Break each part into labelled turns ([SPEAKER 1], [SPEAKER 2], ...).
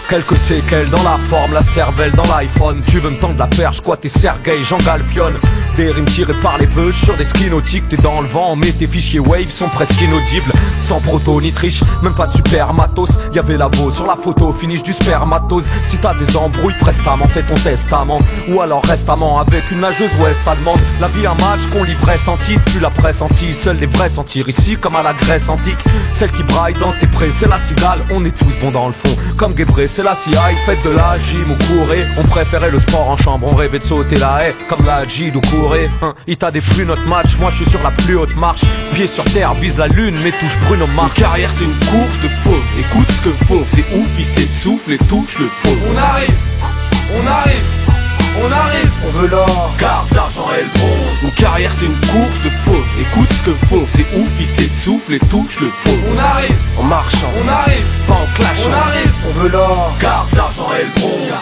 [SPEAKER 1] Quelques séquelles dans la forme, la cervelle dans l'iPhone. Tu veux me tendre la perche, quoi t'es Sergei, Jean Galfionne. Des rimes tirées par les vœux sur des skis nautiques. T'es dans le vent, mais tes fichiers Wave sont presque inaudibles. Sans proto ni triche, même pas de super matos. Y'avait la veau sur la photo, finish du spermatose. Si t'as des embrouilles, prestamment, fais ton testament. Ou alors restamment avec une nageuse ouest allemande. La vie un match qu'on livrait sans titre, tu l'as pressenti. Seuls les vrais sentir ici comme à la Grèce antique. Celle qui braille dans tes prés, c'est la cigale. On est tous bons dans le fond, comme Guébré, c'est la CIA. Faites de la gym ou courez. On préférait le sport en chambre, on rêvait de sauter la haie comme la Gide ou courir. Il t'a des plus notre match, moi je suis sur la plus haute marche. Pieds sur terre, vise la lune, mais touche Bruno Mars.
[SPEAKER 2] Une carrière c'est une course de fond. Écoute ce que font, c'est ouf, ils s'essoufflent et touche le fond.
[SPEAKER 3] On arrive, on arrive, on arrive, on veut l'or,
[SPEAKER 2] garde d'argent et le bronze. Une carrière c'est une course de fond. Écoute ce que font, c'est ouf, ils s'essoufflent et touche le fond.
[SPEAKER 3] On arrive,
[SPEAKER 2] en marchant,
[SPEAKER 3] on arrive,
[SPEAKER 2] pas en clashant.
[SPEAKER 3] On arrive, on veut l'or,
[SPEAKER 2] garde d'argent et le bronze.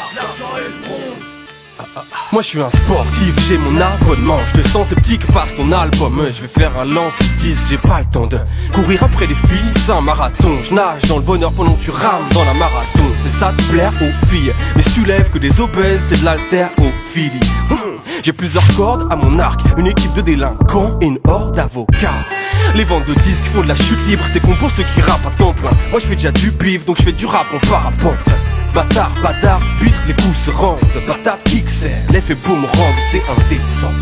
[SPEAKER 2] Moi je suis un sportif, j'ai mon abonnement. Je te sens sceptique, passe ton album. Je vais faire un lance-disque, j'ai pas le temps de courir après les filles, c'est un marathon. Je nage dans le bonheur pendant que tu rames dans la marathon. C'est ça de plaire aux filles, mais si tu lèves que des obèses, c'est de l'haltérophilie. J'ai plusieurs cordes à mon arc, une équipe de délinquants et une horde d'avocats. Les ventes de disques font de la chute libre, c'est con pour ceux qui rappent à temps plein. Moi je fais déjà du bif, donc je fais du rap en parapente. Bâtard, bâtard, butre, les coups se rendent. Patate, XL, l'effet boomerang, c'est indécent.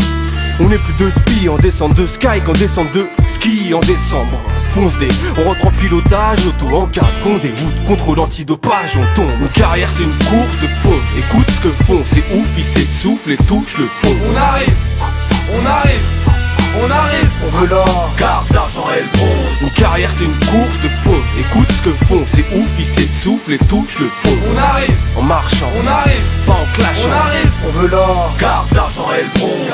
[SPEAKER 2] On est plus de spies en descente de sky qu'en descente de ski en décembre. Fonce des, on rentre en pilotage, auto en garde, qu'on déroute, contrôle antidopage, on tombe. Une carrière c'est une course de fond. Écoute ce que font, c'est ouf, ils s'essoufflent et touchent le fond.
[SPEAKER 3] On arrive, on arrive, on arrive, on veut l'or,
[SPEAKER 2] garde d'argent et le bronze. Une carrière c'est une course de fond. Écoute ce que font, c'est ouf, ils s'essoufflent et touchent le fond.
[SPEAKER 3] On arrive,
[SPEAKER 2] en marchant,
[SPEAKER 3] on arrive,
[SPEAKER 2] pas en clashant.
[SPEAKER 3] On arrive, on veut l'or,
[SPEAKER 2] garde d'argent et le bronze.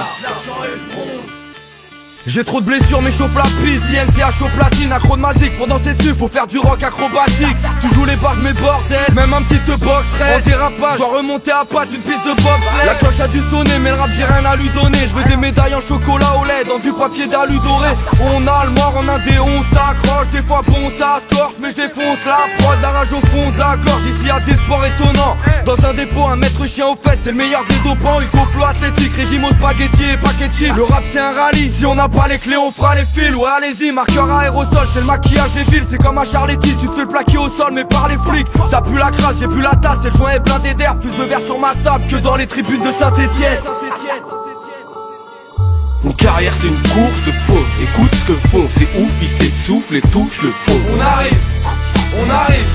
[SPEAKER 1] J'ai trop de blessures mais chauffe la piste, INCH au platine, acromatique. Pour danser dessus faut faire du rock acrobatique. Tu joues les barges mais bordel, même un petit boxerait. En dérapage, je dois remonter à patte une piste de bobsleigh. La cloche a dû sonner mais le rap j'ai rien à lui donner. Je veux des médailles en chocolat au lait dans du papier d'alu doré. On a le mort en indé, on s'accroche. Des fois bon ça scorche mais je défonce la prod. La rage au fond de la gorge, ici y'a des sports étonnants. Dans un dépôt, un maître chien aux fesses, c'est le meilleur des dopants. Hugo Flow athlétique, régime au spaghetti et paquet chips. Le rap c'est un rallye, si on n'a pas les clés on fera les fils. Ouais allez-y, marqueur à aérosol, c'est le maquillage des villes. C'est comme à Charletti, tu te fais plaquer au sol mais par les flics. Ça pue la crasse, j'ai vu la tasse et le joint est blindé d'air. Plus de verre sur ma table que dans les tribunes de Saint-Étienne.
[SPEAKER 2] Une carrière c'est une course de fond. Écoute ce que font, c'est ouf, ils s'essoufflent et touchent le fond.
[SPEAKER 3] On arrive, on arrive,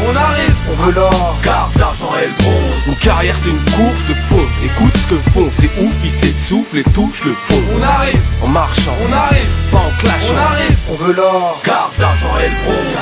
[SPEAKER 3] on arrive, on veut l'or,
[SPEAKER 2] garde d'argent et le bronze. Une carrière c'est une course de fond. Écoute ce que font, c'est ouf, ils s'essoufflent et touchent le fond.
[SPEAKER 3] On arrive,
[SPEAKER 2] en marchant,
[SPEAKER 3] on arrive,
[SPEAKER 2] pas en clashant.
[SPEAKER 3] On arrive, on veut l'or,
[SPEAKER 2] garde d'argent et le bronze.